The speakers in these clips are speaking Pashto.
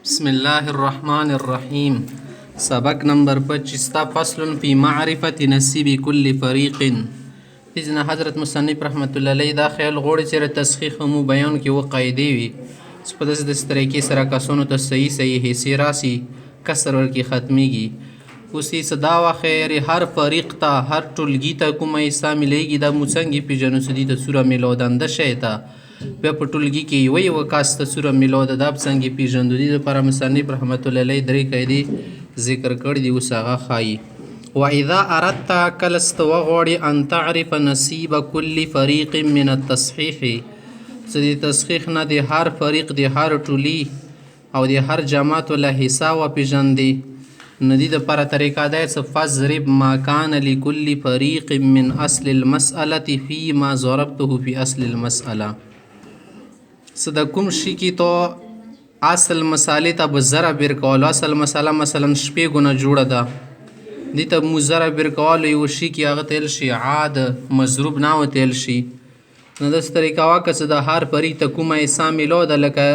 بسم الله الرحمن الرحیم. سبق نمبر 25 فصل فی معرفت نصیب کل فریق. اذن حضرت مصنف رحمت الله علیه دا خیال غوړي چې تسخیخ مو بیان کې و قاعدې وي چې په داسې طریقې سره کسانو ته صحیح حصې راسي کسر ورکې ختمیږي. اوس یې څه دا واخیر هر فریق ته هر ټولګي ته کومه حصه میلیږي دا مو څنګه پیژنو چې دې ته سوره میلودنده شی ته بیا په ټولګي کې یوه کس ته سوره میلوده دا به څنګه پیژندو. دې دپاره مصنف رحمت الله علیه درې قاعدې ذکر کړي دي اوس هغه ښایي. واذا اردت کله چې ته وغواړې ان تعرف نصیب کل فریق من التصحیح چې د تصحیح نه د هر فریق د هر ټولي او د هر جماعت له حصه وپېژندې نو دې دپاره طریقه دا چې فضرب ما کان لکل فریق من اصل المسألة فيما ضربته في اصل المسأله. څه د کوم شي کې تو اصل مسالې ته به ضرب ورکولو. اصل مسله مثلا شپې ګونه جوړه ده دې ته مو ضرب ورکولو یو شي کې هغه ته ویل شي عاد مضروب نه ورته ویل شي. نو داسې طریقه وکړه چې د هر فریق ته کومه حصه میلو ده لکه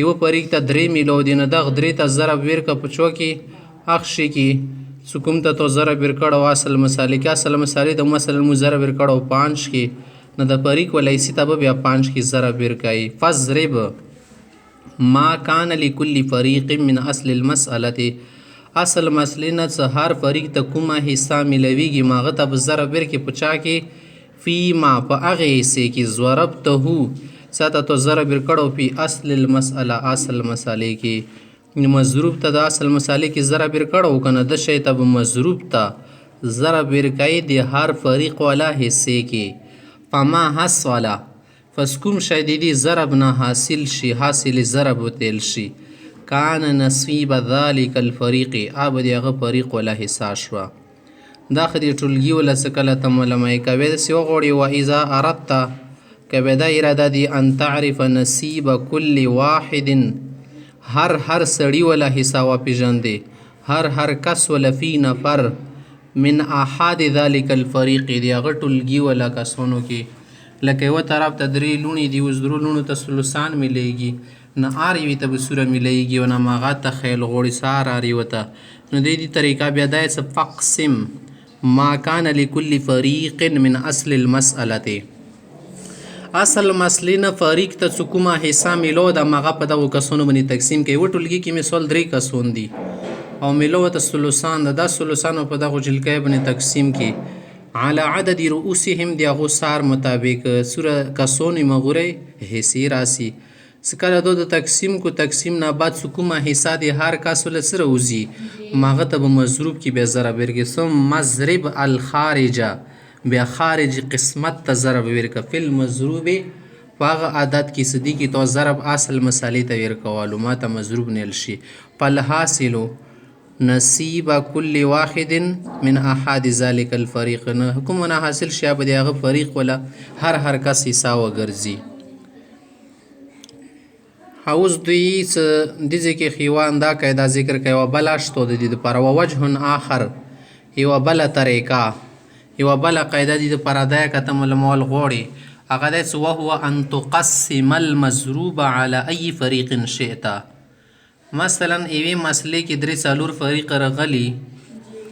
یوه فریق ته درې میلو دي نو دغه درې ته ضرب ورکړه په څو کې هغه شي کې چې کوم ته تو ضرب ورکړو اصل مسالې کې اصل مسالې ته مثلا مو ضرب ورکړو 5 کې نو د فریق ولا حصې ته به بیا 5 کې ضرب ورکوي. فضرب ما کان لکل فریق من اصل المسألة اصل مسلې نه څه هر فریق ته کومه حصه میلویږي ما هغه ته به ضرب ورکړي په چا کې فیما په هغې حصې کې ضربته څه ته تو ضرب ورکړو فی اصل المسأله اصل مسالې کې. مضروب ته د اصل مسالې کې ضرب ورکړو که نه د شی ته به مضروب ته ضرب ورکوي د هر فریق والا حصې کې. فما حصل پس کوم شی د دې ضرب نه حاصل شي حاصل ضرب ورته ویل شي کان نصیب ذلک الفریق آب د هغه فریق والا حصه شوه. دا خو د ټولګي والا څه کله ته معلوموي کوې داسې وغواړې واذا اردت که بیا دا اراده دي ان تعرف نصیب کل واحد هر سړي والا حصه وپېژندې هر کس والا فی نفر من احد ذلک الفریق دی هغه ټولګي والا کسانو کې لکه یوه طرف ته درې لوڼې دي اوس درو لوڼو ته ثلثان میلیږي نه هر یوې ته به سوره میلیږي او نه هغه ته خیل غوړي سهار هر یوه ته نو دې طریقه بیا دا څه فقسم ما کان لکل فریق من اصل المسألة اصل مسلې نه فریق ته څه کومه حصه میلو ده هغه په دغو کسانو باندې تقسیم کوي. یوه ټولګي کې مثال 3 کسان دي او میلو ته ثلثان ده دا ثلثانو په دغو جلکۍ باندې تقسیم کړي علی عدد رؤوسهم د هغو سار مطابق سوره کسانو مغورۍ حصې راسي. څه کله دو د تقسیم کو تقسیم نه بعد څه کومه حصه د هر کس له سره وځي هغه ته به مضروب کې بیا ضرب ورکړي. ثم مضرب الخارجه بیا خارج قسمت ته ضرب ورکړه فی المضروب په هغه عدد کې څه دي کې تو ضرب اصل مسالې ته ورکولو ما ته مضروب نیل شي. فالحاصل نصیب کل واحد من احد ذلک الفریق نه کومه نه حاصل شي به د هغه فریق ولا هر کس حصه وګرځي. اوس دوی څه دې ځای کې خیوان دا قاعده ذکر کوي و بله شتو د دې دپاره ووجه آخر یوه بله طریقه یوه بله قاعده دې دپاره دا که ته معلومول غواړې هغه دی چې وهو ان تقسم المضروب على ای فریق شئت. مثلا یوې مسلې کې 3-4 فریق رغلي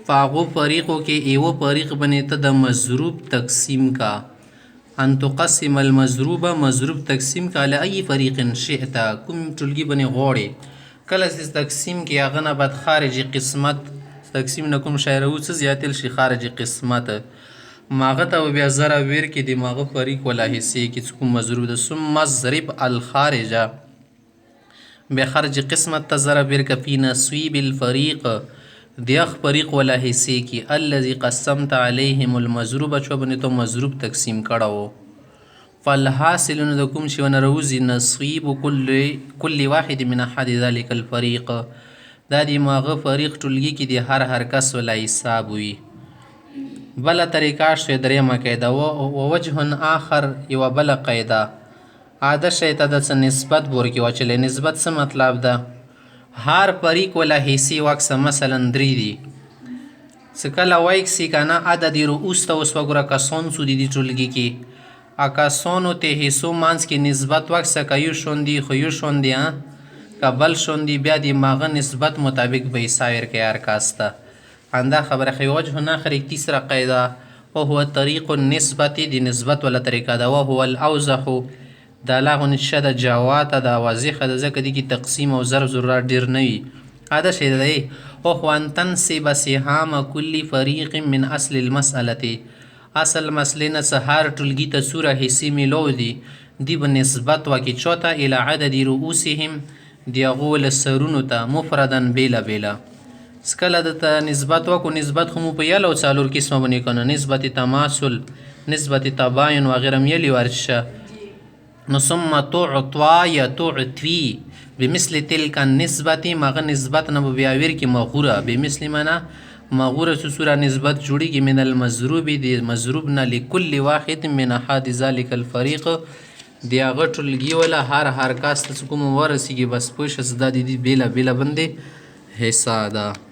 په هغو فریقو کې یوه فریق باندې ته د مضروب تقسیم کا ان تقسم المضروب مضروب تقسیم کا على ای فریق شئت کوم ټولګي باندې غواړې کله چې تقسیم کې هغه نه بعد خارج قسمت تقسیم نه کوم شی راوڅه زیاتل شي خارج قسمت هغه ته بیا ضرب ورکړي د هغه فریق والا حصې کې چې کوم مضروب ده. ثم مضرب الخارجه بیا خارج قسمت ته ضرب ورکړه فی نصیب الفریق د هغه فریق والا حصې کې الذي قسمت علیهم المضروب چې باندې تو مضروب تقسیم کړه. فالحاصل نو د کوم شي ونه راوځي نصیب کل واحد من احد ذلک الفریق دا د هغه فریق ټولګي کې د هر کس والا حساب وي. بله طریقه شوې درېیمه قاعده ووجه آخر یوه بله قاعده عاده شی ته د څه نسبت ورکړي واچولی. نسبت څه مطلب ده هر فریق والا حصې واکسه مثلا 3 دي څه کله وایکسي که نه عدد رؤوس ته اوس وګوره کسان څو دي دې ټولګي کې کسانو ته حصو منځ کې نسبت واکسه که یو شون دي خو یو شون دي که بل شوندی بیا د ماغه نسبت مطابق به سایر که هر کس ته انده خبره خی وجه ناخر یک تیسره قاعده وهو طریق النسبت د نسبت ولا طریقه ده وهو الاوضح دا لاغون شده جواته دا واضحه ده ځکه دې کې تقسیم او ضرب ضرورت ډېر نه وي هذا شی دی وهو ان تنسب سهام كل فريق من اصل المسأله اصل مسلې نه څه هر ټولګي ته څوره حصې میلو دي دی به نسبت وکړي چوته الی عدد رؤوسهم د هغو له سرونو ته مفردا بیله بیله سکله درته نسبت وکړو نسبت خو مو په یله او څلور قسمه باندې کنه نسبت تماثل نسبت تباین وغیره یلی ورشه نو ثم تعطوا یا تعطوی بمثل تلک النسبت مغه نسبت نه به بیا ویر کې مغوره بمثل معنا مغوره سوره نسبت جوړیږي من المضروب دی مضروب نه لكل واحد من احد ذلك الفريق دی هغه ټولګي ولا هر کاس ته کوم ورسیږي بس پوه شه دا د دې بیله بیله باندې حصه ده